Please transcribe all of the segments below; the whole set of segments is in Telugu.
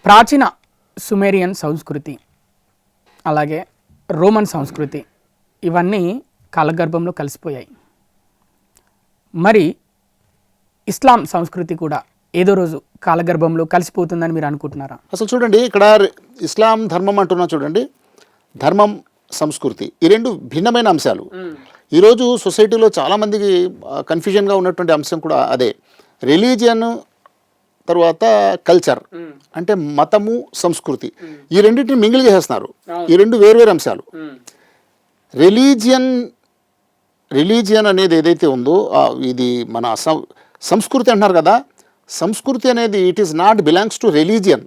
ప్రాచీన సుమేరియన్ సంస్కృతి అలాగే రోమన్ సంస్కృతి ఇవన్నీ కాలగర్భంలో కలిసిపోయాయి. మరి ఇస్లాం సంస్కృతి కూడా ఏదో రోజు కాలగర్భంలో కలిసిపోతుందని మీరు అనుకుంటున్నారా? అసలు చూడండి, ఇక్కడ ఇస్లాం ధర్మం అంటున్నా చూడండి, ధర్మం సంస్కృతి ఈ రెండు భిన్నమైన అంశాలు. ఈరోజు సొసైటీలో చాలామందికి కన్ఫ్యూజన్గా ఉన్నటువంటి అంశం కూడా అదే. రిలీజియన్ తర్వాత కల్చర్ అంటే మతము సంస్కృతి ఈ రెండింటిని మింగిల్ చేసేస్తున్నారు. ఈ రెండు వేర్వేరు అంశాలు. రిలీజియన్ అనేది ఏదైతే ఉందో ఇది మన సంస్కృతి అంటున్నారు కదా, సంస్కృతి అనేది it is not belongs to religion.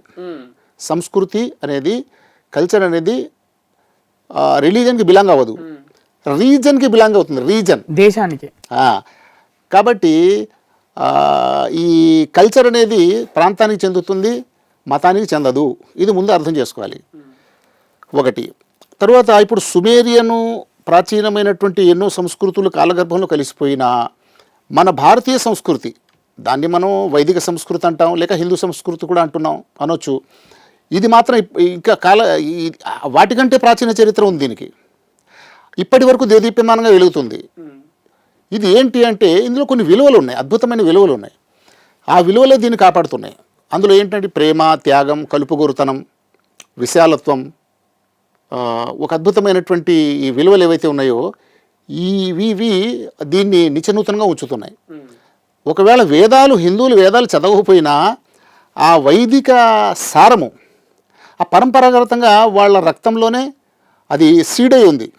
సంస్కృతి అనేది కల్చర్ అనేది రిలీజియన్కి బిలాంగ్ అవ్వదు, రీజన్కి బిలాంగ్ అవుతుంది, రీజన్ దేశానికి. కాబట్టి ఈ కల్చర్ అనేది ప్రాంతానికి చెందుతుంది, మతానికి చెందదు. ఇది ముందు అర్థం చేసుకోవాలి ఒకటి. తర్వాత ఇప్పుడు సుమేరియను ప్రాచీనమైనటువంటి ఎన్నో సంస్కృతులు కాలగర్భంలో కలిసిపోయిన మన భారతీయ సంస్కృతి, దాన్ని మనం వైదిక సంస్కృతి అంటాం, లేక హిందూ సంస్కృతి కూడా అంటున్నాం అనొచ్చు. ఇది మాత్రం ఇంకా వాటికంటే ప్రాచీన చరిత్ర ఉంది దీనికి. ఇప్పటి వరకు దేదీప్యమానంగా వెలుగుతుంది. ఇది ఏంటి అంటే ఇందులో కొన్ని విలువలు ఉన్నాయి, అద్భుతమైన విలువలు ఉన్నాయి. ఆ విలువలే దీన్ని కాపాడుతున్నాయి. అందులో ఏంటంటే ప్రేమ, త్యాగం, కలుపుగోరుతనం, విశాలత్వం, ఒక అద్భుతమైనటువంటి ఈ విలువలు ఏవైతే ఉన్నాయో ఇవి దీన్ని నిత్యనూతనంగా ఉంచుతున్నాయి. ఒకవేళ హిందువులు వేదాలు చదవకపోయినా ఆ వైదిక సారము ఆ పరంపరాగతంగా వాళ్ళ రక్తంలోనే అది సీడై ఉంది.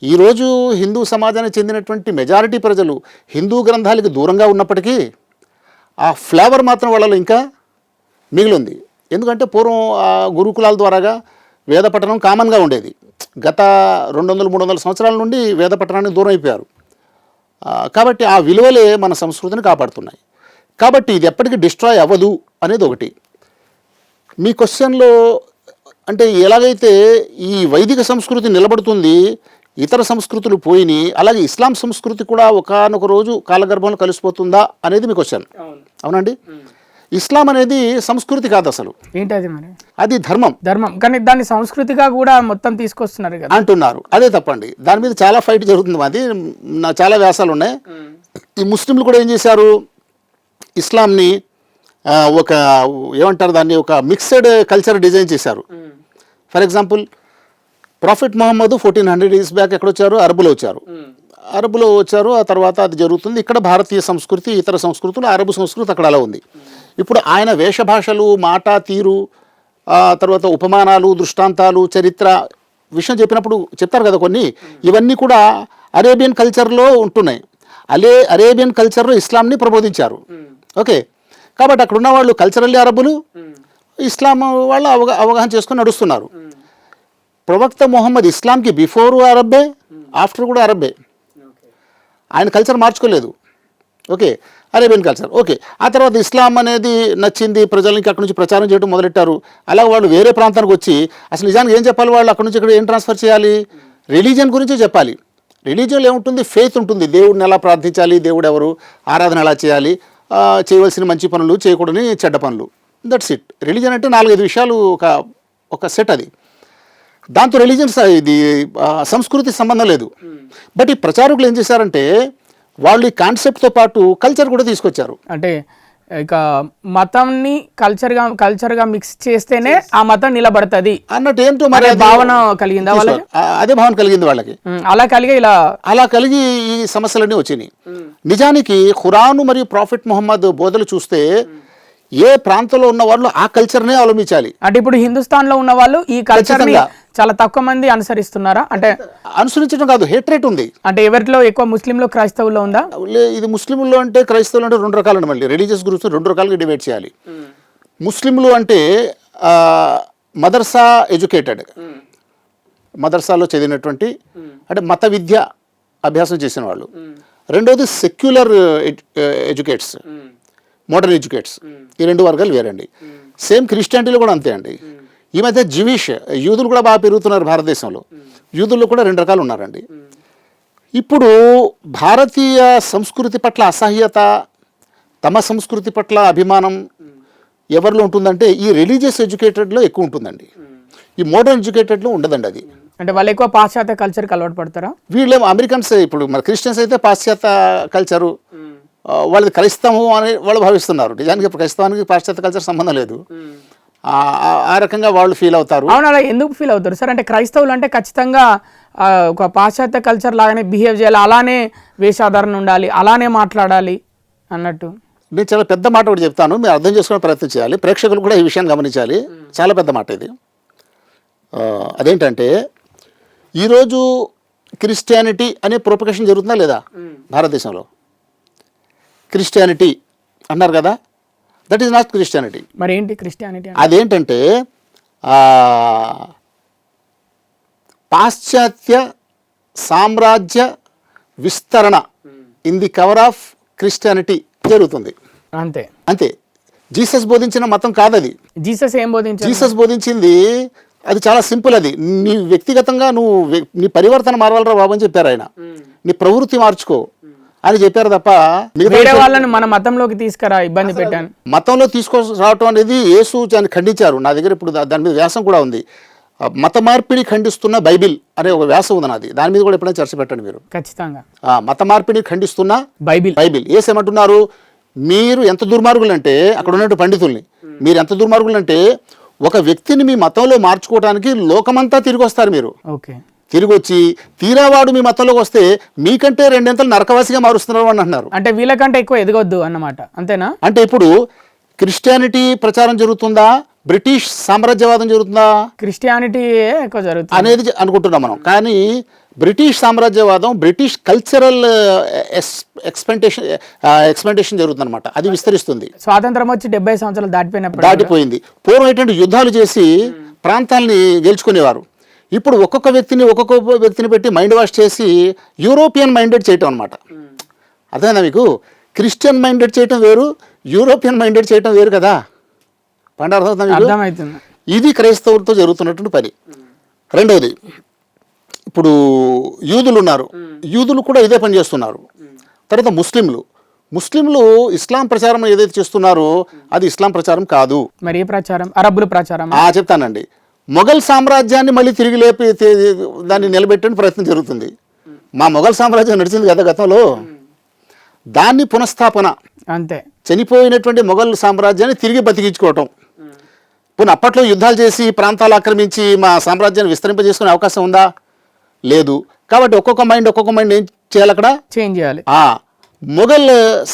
ఈరోజు హిందూ సమాజానికి చెందినటువంటి మెజారిటీ ప్రజలు హిందూ గ్రంథాలకు దూరంగా ఉన్నప్పటికీ ఆ ఫ్లేవర్ మాత్రం వాళ్ళలో ఇంకా మిగిలింది. ఎందుకంటే పూర్వం గురుకులాల ద్వారాగా వేద పఠనం కామన్గా ఉండేది. గత 200-300 సంవత్సరాల నుండి వేద పఠనానికి దూరం అయిపోయారు. కాబట్టి ఆ విలువలే మన సంస్కృతిని కాపాడుతున్నాయి. కాబట్టి ఇది ఎప్పటికీ డిస్ట్రాయ్ అవ్వదు అనేది ఒకటి. మీ క్వశ్చన్లో అంటే ఎలాగైతే ఈ వైదిక సంస్కృతి నిలబడుతుంది, ఇతర సంస్కృతులు పోయినాయి, అలాగే ఇస్లాం సంస్కృతి కూడా ఒకానొక రోజు కాలగర్భంలో కలిసిపోతుందా అనేది మీ క్వశ్చన్. అవునండి. ఇస్లాం అనేది సంస్కృతి కాదు అసలు. ఏంటది మరి? అది ధర్మం. కానీ దాన్ని సంస్కృతిగా కూడా మొత్తం తీసుకొస్తున్నారు కదా అంటున్నారు. అదే తప్పండి. దాని మీద చాలా ఫైట్ జరుగుతుంది. అది చాలా వ్యాసాలు ఉన్నాయి. ఈ ముస్లింలు కూడా ఏం చేశారు, ఇస్లాంని ఒక ఏమంటారు దాన్ని, ఒక మిక్స్డ్ కల్చర్ డిజైన్ చేశారు. For example prophet Muhammad 1400 years back ఎక్కడొచ్చారు, అరబులో వచ్చారు. ఆ తర్వాత అది జరుగుతుంది. ఇక్కడ భారతీయ సంస్కృతి, ఇతర సంస్కృతులు, అరబు సంస్కృతి అక్కడ అలా ఉంది. ఇప్పుడు ఆయన వేషభాషలు, మాట తీరు, తర్వాత ఉపమానాలు, దృష్టాంతాలు, చరిత్ర విషయం చెప్పినప్పుడు చెప్తారు కదా కొన్ని, ఇవన్నీ కూడా అరేబియన్ కల్చర్లో ఉంటున్నాయి. అరేబియన్ కల్చర్లో ఇస్లాంని ప్రబోధించారు. ఓకే. కాబట్టి అక్కడ ఉన్న వాళ్ళు కల్చరల్లీ అరబులు, ఇస్లాం వాళ్ళు అవగాహన చేసుకొని నడుస్తున్నారు. ప్రవక్త మొహమ్మద్ ఇస్లాంకి బిఫోరు అరబ్బే, ఆఫ్టర్ కూడా అరబ్బే. ఆయన కల్చర్ మార్చుకోలేదు. Okay, Arabian culture. ఓకే, ఆ తర్వాత ఇస్లాం అనేది నచ్చింది, ప్రజలకి అక్కడి నుంచి ప్రచారం చేయడం మొదలెట్టారు. అలాగే వాళ్ళు వేరే ప్రాంతానికి వచ్చి అసలు నిజానికి ఏం చెప్పాలి, వాళ్ళు అక్కడి నుంచి ఇక్కడ ఏం ట్రాన్స్ఫర్ చేయాలి, రిలీజియన్ గురించే చెప్పాలి. రిలీజియన్లో ఏముంటుంది, ఫెయిత్ ఉంటుంది. దేవుడిని ఎలా ప్రార్థించాలి, దేవుడు ఎవరు, ఆరాధన ఎలా చేయాలి, చేయవలసిన మంచి పనులు, చేయకూడని చెడ్డ పనులు, దట్స్ ఇట్. రిలీజియన్ అంటే 4-5 విషయాలు ఒక సెట్. అది దాంతో రిలీజియన్స్ ఇది సంస్కృతి సంబంధం లేదు. బట్ ఈ ప్రచారకులు ఏం చేశారంటే వాళ్ళు ఈ కాన్సెప్ట్తో పాటు కల్చర్ కూడా తీసుకొచ్చారు. అంటే ఇక మతంని కల్చర్గా మిక్స్ చేస్తేనే ఆ మతం నిలబడుతుంది అన్నట్టు ఏంటో మరి భావన కలిగిందా వాళ్ళకి? అదే భావన కలిగింది వాళ్ళకి. అలా కలిగి ఈ సమస్యలన్నీ వచ్చినాయి. నిజానికి ఖురాను మరియు ప్రాఫిట్ మొహమ్మద్ బోధలు చూస్తే ఏ ప్రాంతంలో ఉన్న వాళ్ళు ఆ కల్చర్నే అవలంబించాలి. అంటే ఇప్పుడు హిందుస్థాన్ లో ఉన్న వాళ్ళు ఈ కల్చర్ చాలా తక్కువ మంది అనుసరిస్తున్నారా? అంటే అనుసరించడం కాదు, హేట్రేట్ ఉంది. అంటే ఎవరిలో ఎక్కువ, ముస్లింలో, క్రైస్తవుల్లో ఉందా? ఇది ముస్లింలో అంటే క్రైస్తవులు అంటే 2 రకాలు. మళ్ళీ రిలీజియస్ గ్రూప్స్ 2 రకాలుగా డివైడ్ చేయాలి. ముస్లింలు అంటే మదర్సా ఎడ్యుకేటెడ్, మదర్సాలో చదివినటువంటి అంటే మత విద్య అభ్యాసం చేసిన వాళ్ళు. రెండోది సెక్యులర్ ఎడ్యుకేట్స్, మోడర్న్ ఎడ్యుకేట్స్. ఈ 2 వర్గాలు వేరండి. సేమ్ క్రిస్టియానిటీలో కూడా అంతే అండి. ఈ మధ్య యూదులు కూడా బాగా పెరుగుతున్నారు భారతదేశంలో. యూదుల్లో కూడా 2 రకాలు ఉన్నారండి. ఇప్పుడు భారతీయ సంస్కృతి పట్ల అసహ్యత, తమ సంస్కృతి పట్ల అభిమానం, ఎవరిలో ఉంటుందంటే ఈ రిలీజియస్ ఎడ్యుకేటెడ్లో ఎక్కువ ఉంటుందండి. ఈ మోడర్న్ ఎడ్యుకేటెడ్లో ఉండదండి అది. అంటే వాళ్ళు ఎక్కువ పాశ్చాత్య కల్చర్కి అలవాటు పడతారా? వీళ్ళేమో అమెరికన్స్, ఇప్పుడు మన క్రిస్టియన్స్ అయితే పాశ్చాత్య కల్చరు, వాళ్ళది క్రైస్తవం అని వాళ్ళు భావిస్తున్నారు. నిజానికి క్రైస్తవానికి పాశ్చాత్య కల్చర్ సంబంధం లేదు. ఆ రకంగా వాళ్ళు ఫీల్ అవుతారు. అవును, అలా ఎందుకు ఫీల్ అవుతారు సార్? అంటే క్రైస్తవులు అంటే ఖచ్చితంగా ఒక పాశ్చాత్య కల్చర్ లాగానే బిహేవ్ చేయాలి, అలానే వేషాధారణ ఉండాలి, అలానే మాట్లాడాలి అన్నట్టు. నేను చాలా పెద్ద మాట ఒకటి చెప్తాను, మీరు అర్థం చేసుకునే ప్రయత్నం చేయాలి, ప్రేక్షకులు కూడా ఈ విషయాన్ని గమనించాలి. చాలా పెద్ద మాట ఇది. అదేంటంటే ఈరోజు క్రిస్టియానిటీ అనే ప్రొపగేషన్ జరుగుతుందా లేదా భారతదేశంలో? క్రిస్టియానిటీ అన్నారు కదా, దట్ ఈస్ నాట్ క్రిస్టియానిటీ. మరి ఏంటి క్రిస్టియానిటీ? అదేంటంటే పాశ్చాత్య సామ్రాజ్య విస్తరణ in the cover of Christianity జరుగుతుంది. అంతే అంతే. జీసస్ బోధించిన మతం కాదది. జీసస్ ఏం బోధించారు? జీసస్ బోధించింది అది చాలా సింపుల్. అది నీ వ్యక్తిగతంగా నువ్వు నీ పరివర్తన మారవాలరా బాబు అని చెప్పారు ఆయన. నీ ప్రవృత్తి మార్చుకో అని చెప్పారు తప్ప వేరే వాళ్ళని మన మతంలోకి తీసుకురా ఇబ్బంది పెట్టాను. మతంలో తీసుకురావటం అనేది యేసు దాన్ని ఖండించారు. నా దగ్గర ఇప్పుడు దాని మీద వ్యాసం కూడా ఉంది. మత మార్పిడి ఖండిస్తున్న బైబిల్ అనే ఒక వ్యాసం ఉంది నాది. దాని మీద కూడా ఎప్పుడైనా చర్చ పెట్టండి మీరు. ఖచ్చితంగా. మత మార్పిడి ఖండిస్తున్న బైబిల్ ఏసేమంటున్నారు, మీరు ఎంత దుర్మార్గులు అంటే, అక్కడ ఉన్నట్టు పండితుల్ని, మీరు ఎంత దుర్మార్గులు అంటే ఒక వ్యక్తిని మీ మతంలో మార్చుకోవడానికి లోకమంతా తిరిగి వస్తారు. మీరు తిరిగి వచ్చి తీరావాడు మీ మతంలోకి వస్తే మీకంటే రెండింతలు నరకవాసిగా మారుస్తున్నారు అని అంటున్నారు. అంటే వీళ్ళకంటే ఎక్కువ ఎదగొద్దు అన్నమాట, అంతేనా? అంటే ఇప్పుడు క్రిస్టియానిటీ ప్రచారం జరుగుతుందా, బ్రిటిష్ సామ్రాజ్యవాదం జరుగుతుందా? క్రిస్టియానిటీ ఎక్కువ జరుగుతుంది అనేది అనుకుంటున్నాం మనం. కానీ బ్రిటిష్ సామ్రాజ్యవాదం, బ్రిటిష్ కల్చరల్ ఎక్స్పెంటేషన్ జరుగుతుంది అనమాట. అది విస్తరిస్తుంది. స్వాతంత్రం వచ్చి 70 సంవత్సరాలు దాటిపోయింది. పూర్వం ఏంటంటే యుద్ధాలు చేసి ప్రాంతాలని గెలుచుకునేవారు. ఇప్పుడు ఒక్కొక్క వ్యక్తిని పెట్టి మైండ్ వాష్ చేసి యూరోపియన్ మైండెడ్ చేయటం అనమాట. అర్థమైందా మీకు? క్రిస్టియన్ మైండెడ్ చేయటం వేరు, యూరోపియన్ మైండెడ్ చేయటం వేరు కదా. పంట అర్థమవుతుంది. ఇది క్రైస్తవులతో జరుగుతున్నటువంటి పని. రెండవది, ఇప్పుడు యూదులు ఉన్నారు, యూదులు కూడా ఇదే పని చేస్తున్నారు. తర్వాత ముస్లింలు ఇస్లాం ప్రచారం ఏదైతే చేస్తున్నారో అది ఇస్లాం ప్రచారం కాదు. మరి ఏ ప్రచారం? అరబ్బుల ప్రచారం. చెప్తానండి. మొఘల్ సామ్రాజ్యాన్ని మళ్ళీ తిరిగి లేపి దాన్ని నిలబెట్టే ప్రయత్నం జరుగుతుంది. మా మొఘల్ సామ్రాజ్యం నడిచింది కదా గతంలో, దాన్ని పునఃస్థాపన, అంతే. చనిపోయినటువంటి మొఘల్ సామ్రాజ్యాన్ని తిరిగి బతికించుకోవటం. పోనీ అప్పట్లో యుద్ధాలు చేసి ప్రాంతాలు ఆక్రమించి మా సామ్రాజ్యాన్ని విస్తరింపజేసుకునే అవకాశం ఉందా? లేదు. కాబట్టి ఒక్కొక్క మైండ్ ఏం చేయాలి? అక్కడ చేంజ్ చేయాలి. మొఘల్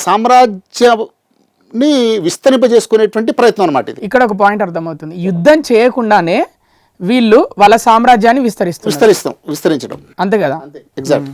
సామ్రాజ్యాన్ని విస్తరింపజేసుకునేటువంటి ప్రయత్నం అనమాట ఇది. ఇక్కడ ఒక పాయింట్ అర్థమవుతుంది, యుద్ధం చేయకుండానే వీళ్ళు వాళ్ళ సామ్రాజ్యాన్ని విస్తరించడం అంతే కదా. ఎగ్జాక్ట్.